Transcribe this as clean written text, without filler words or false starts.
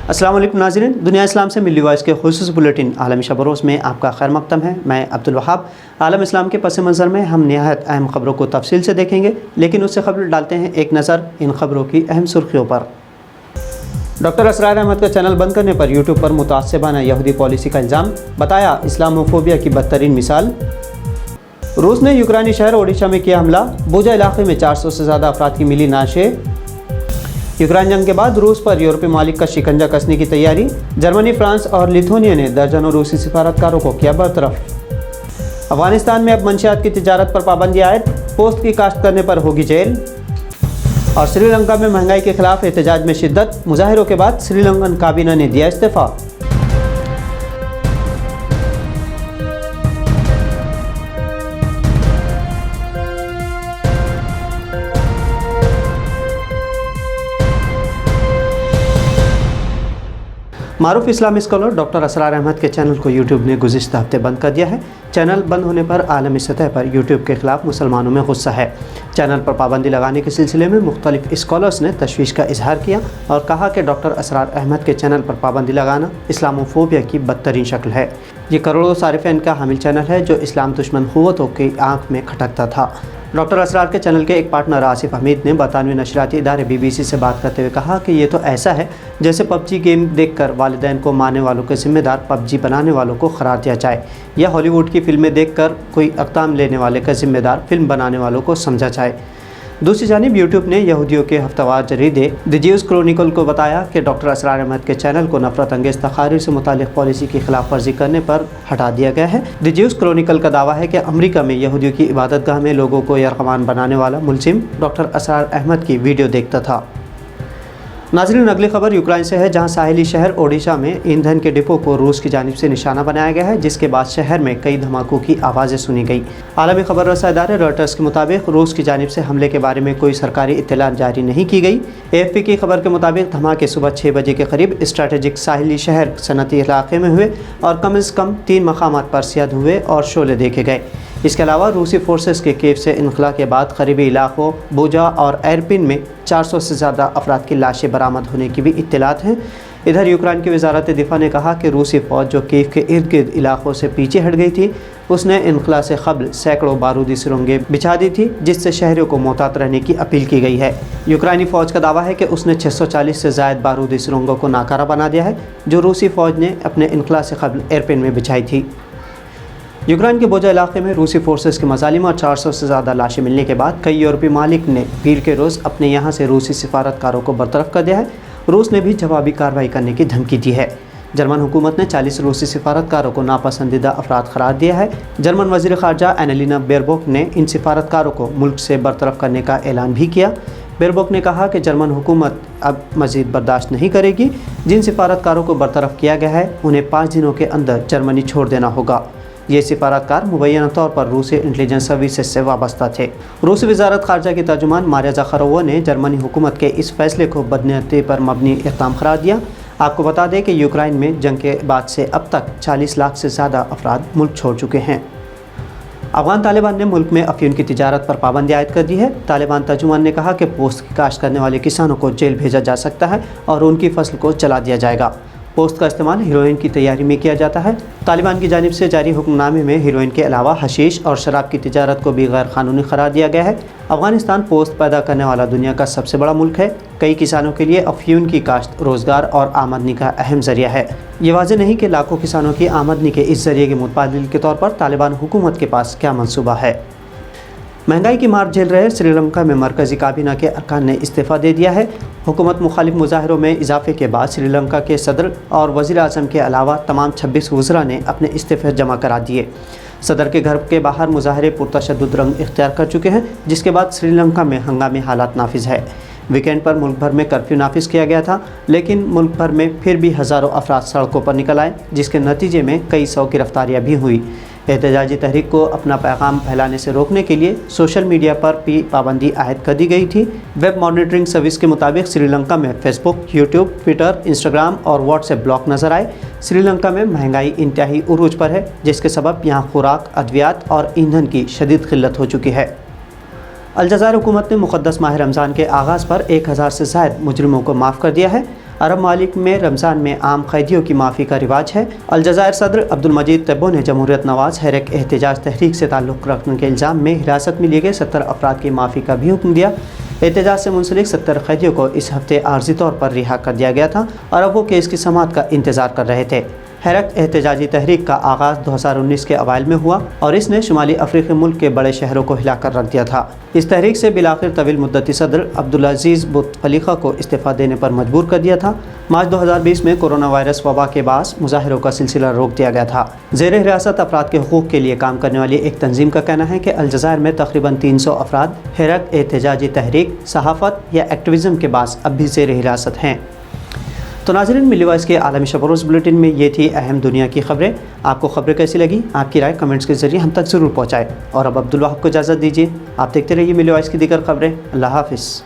अस्सलाम वालेकुम नाज़रीन, दुनिया इस्लाम से मिली वॉइस के खुसूसी बुलेटिन आलमी शब-ओ-रोज़ में आपका खैर मक़दम है। मैं अब्दुल वहाब। आलम इस्लाम के पस मंज़र में हम निहायत अहम ख़बरों को तफसील से देखेंगे, लेकिन उससे क़बल डालते हैं एक नज़र इन ख़बरों की अहम सुर्खियों पर। डॉक्टर असरार अहमद का चैनल बंद करने पर यूट्यूब पर मुतासिबाना यहूदी पॉलिसी का इल्ज़ाम, बताया इस्लामोफोबिया की बदतरीन मिसाल। रूस ने यूक्रेनी शहर ओडिशा में किया हमला, बूजा इलाके में 400 से ज़्यादा अफराद की मिली नाशें। यूक्रेन जंग के बाद रूस पर यूरोपीय मालिक का शिकंजा कसने की तैयारी, जर्मनी, फ्रांस और लिथुआनिया ने दर्जनों रूसी सिफारतकारों को किया बरतरफ। अफगानिस्तान में अब मंशियात की तिजारत पर पाबंदी आयद, पोस्त की काश्त करने पर होगी जेल। और श्रीलंका में महंगाई के खिलाफ एहतजाज में शिद्दत, मुजाहिरों के बाद श्रीलंकन काबीना ने दिया इस्तीफा। मारूफ इस्लामी स्कॉलर डॉक्टर असरार अहमद के चैनल को यूट्यूब ने गुज़िश्ता हफ्ते बंद कर दिया है। चैनल बंद होने पर आलमी सतह पर यूट्यूब के ख़िलाफ़ मुसलमानों में गुस्सा है। चैनल पर पाबंदी लगाने के सिलसिले में मुख्तलिफ स्कॉलर्स ने तशवीश का इजहार किया और कहा कि डॉक्टर असरार अहमद के चैनल पर पाबंदी लगाना इस्लामोफोबिया की बदतरीन शक्ल है। ये करोड़ों सारिफ़ीन का हामिल चैनल है जो इस्लाम दुश्मन क़ुव्वतों की आँख में खटकता था। डॉक्टर असरार के चैनल के एक पार्टनर आसिफ हमीद ने बरतानवी नशरियाती इदारे BBC से बात करते हुए कहा कि ये तो ऐसा है जैसे PUBG गेम देखकर वालिदैन को मारने वालों के ज़िम्मेदार PUBG बनाने वालों को करार दिया जाए, या हॉलीवुड की फिल्में देखकर कोई अक़दाम लेने वाले का ज़िम्मेदार फिल्म बनाने वालों को समझा जाए। दूसरी जानिब यूट्यूब ने यहूदियों के हफ्तावार जरीदे द ज्यूज़ क्रॉनिकल को बताया कि डॉक्टर असरार अहमद के चैनल को नफरत अंगेज़ तकारीर से मुतालिक पॉलिसी की खिलाफ वर्जी करने पर हटा दिया गया है। द ज्यूज़ क्रॉनिकल का दावा है कि अमरीका में यहूदियों की इबादतगाह में लोगों को यरगमान बनाने वाला मुलजिम डॉक्टर असरार अहमद की वीडियो देखता था। नाज़रीन, अगली खबर यूक्रेन से है, जहां साहिली शहर ओडिशा में ईंधन के डिपो को रूस की जानिब से निशाना बनाया गया है, जिसके बाद शहर में कई धमाकों की आवाज़ें सुनी गई। आलमी खबर रसा इदारे रॉयटर्स के मुताबिक रूस की जानिब से हमले के बारे में कोई सरकारी इत्तला जारी नहीं की गई। AFP की खबर के मुताबिक धमाके सुबह 6 बजे के करीब स्ट्रेटेजिक साहिली शहर सनती इलाके में हुए और कम से कम 3 मकामात पर सियाद हुए और शोले देखे गए। इसके अलावा रूसी फोर्सेस के कीव से इनखला के बाद करीबी इलाकों बूजा और एरपिन में 400 से ज़्यादा अफराद की लाशें बरामद होने की भी इत्तलात हैं। इधर यूक्रेन की वजारत दिफा ने कहा कि रूसी फ़ौज जो कीव के इर्द गिर्द इलाकों से पीछे हट गई थी, उसने इनखला से कबल सैकड़ों बारूदी सुरंगें बिछा दी थी, जिससे शहरियों को मोहतात रहने की अपील की गई है। यूक्रेनी फ़ौज का दावा है कि उसने 640 से ज़ायद बारूदी सुरंगों को नाकारा बना दिया है, जो रूसी फ़ौज ने अपने इनखला से कबल एरपिन में बिछाई थी। यूक्रेन के बोजा इलाके में रूसी फोर्सेस के मज़ालिम और 400 से ज़्यादा लाशें मिलने के बाद कई यूरोपीय मालिक ने पीर के रोज़ अपने यहाँ से रूसी सिफारतकारों को बरतरफ कर दिया है। रूस ने भी जवाबी कार्रवाई करने की धमकी दी है। जर्मन हुकूमत ने 40 रूसी सिफारतकारों को नापसंदीदा अफराद करार दिया है। जर्मन वज़ीर ख़ारजा एनालिना बेरबॉक ने इन सिफारतकारों को मुल्क से बरतरफ करने का ऐलान भी किया। बेरबॉक ने कहा कि जर्मन हुकूमत अब मज़ीद बर्दाश्त नहीं करेगी। जिन सिफारतकारों को बरतरफ किया गया है उन्हें 5 दिनों के अंदर जर्मनी छोड़ देना होगा। ये सिफारतकार मुबैना तौर पर रूसी इंटेलिजेंस सर्विसेज से वाबस्ता थे। रूसी वज़ारत ख़ारजा की तर्जुमान मारिया ज़खारोवा ने जर्मनी हुकूमत के इस फैसले को बदनीयती पर मबनी इक़दाम करार दिया। आपको बता दें कि यूक्रेन में जंग के बाद से अब तक 40 लाख से ज़्यादा अफराद मुल्क छोड़ चुके हैं। अफ़गान तालिबान ने मुल्क में अफ़ीम की तिजारत पर पाबंदी आयद कर दी है। तालिबान तर्जुमान ने कहा कि पोस्त की काश्त करने वाले किसानों को जेल भेजा जा सकता है और उनकी फसल को जला दिया जाएगा। पोस्त का इस्तेमाल हीरोइन की तैयारी में किया जाता है। तालिबान की जानिब से जारी हुक्मनामे में हीरोइन के अलावा हशीश और शराब की तिजारत को भी गैर कानूनी करार दिया गया है। अफ़गानिस्तान पोस्त पैदा करने वाला दुनिया का सबसे बड़ा मुल्क है। कई किसानों के लिए अफ़ीम की काश्त रोज़गार और आमदनी का अहम ज़रिया है। ये वाज़ेह नहीं कि लाखों किसानों की आमदनी के इस ज़रिए के मुतबादिल के तौर पर तालिबान हुकूमत के पास क्या मनसूबा है। महंगाई की मार झेल रहे श्रीलंका में मरकज़ी काबीना के अरकान ने इस्तीफ़ा दे दिया है। हुकूमत मुखालिफ मुजाहिरों में इजाफे के बाद श्रीलंका के सदर और वज़ीर आज़म के अलावा तमाम 26 वज़रा ने अपने इस्तीफ़े जमा करा दिए। सदर के घर के बाहर मुजाहरे पुरतशद्दुद रंग इख्तियार कर चुके हैं, जिसके बाद श्रीलंका में हंगामी हालात नाफिज है। वीकेंड पर मुल्क भर में कर्फ्यू नाफिज किया गया था, लेकिन मुल्क भर में फिर भी हज़ारों अफराद सड़कों पर निकल आए, जिसके नतीजे में कई 100 गिरफ्तारियाँ भी हुई। एहतजाजी तहरीक को अपना पैगाम फैलाने से रोकने के लिए सोशल मीडिया पर भी पाबंदी आयद कर दी गई थी। वेब मॉनिटरिंग सर्विस के मुताबिक श्रीलंका में फेसबुक, यूट्यूब, ट्विटर, इंस्टाग्राम और व्हाट्सएप ब्लॉक नज़र आए। श्रीलंका में महंगाई इंतहाई उरूज पर है, जिसके सबब यहाँ खुराक, अद्वियात और ईंधन की शदीद किल्लत हो चुकी है। अलजायर हुकूमत ने मुक़द्दस माह रमज़ान के आगाज़ पर 1000 से ज़ायद मुजरिमों को माफ़ कर दिया है। عرب ممالک میں رمضان میں عام قیدیوں کی معافی کا رواج ہے۔ الجزائر صدر عبدالمجید تبو نے جمہوریت نواز حریک احتجاج تحریک سے تعلق رکھنے کے الزام میں حراست میں لیے گئے 70 افراد کی معافی کا بھی حکم دیا۔ احتجاج سے منسلک 70 قیدیوں کو اس ہفتے عارضی طور پر رہا کر دیا گیا تھا اور اب وہ کیس کی سماعت کا انتظار کر رہے تھے۔ حریک احتجاجی تحریک کا آغاز 2019 کے اوائل میں ہوا اور اس نے شمالی افریقی ملک کے بڑے شہروں کو ہلا کر رکھ دیا تھا۔ اس تحریک سے بالآخر طویل مدتی صدر عبدالعزیز بوتفلیقہ کو استعفیٰ دینے پر مجبور کر دیا تھا۔ مارچ 2020 میں کورونا وائرس وبا کے باعث مظاہروں کا سلسلہ روک دیا گیا تھا۔ زیر حراست افراد کے حقوق کے لیے کام کرنے والی ایک تنظیم کا کہنا ہے کہ الجزائر میں تقریباً 300 افراد حریک احتجاجی تحریک، صحافت یا ایکٹیویزم کے باعث اب بھی زیر حراست ہیں۔ تو ناظرین، ملی وائس کے عالمی شب و روز بلیٹن میں یہ تھی اہم دنیا کی خبریں۔ آپ کو خبریں کیسی لگی؟ آپ کی رائے کمنٹس کے ذریعے ہم تک ضرور پہنچائیں۔ اور اب عبدالوہاب کو اجازت دیجیے، آپ دیکھتے رہیے ملی وائس کی دیگر خبریں۔ اللہ حافظ۔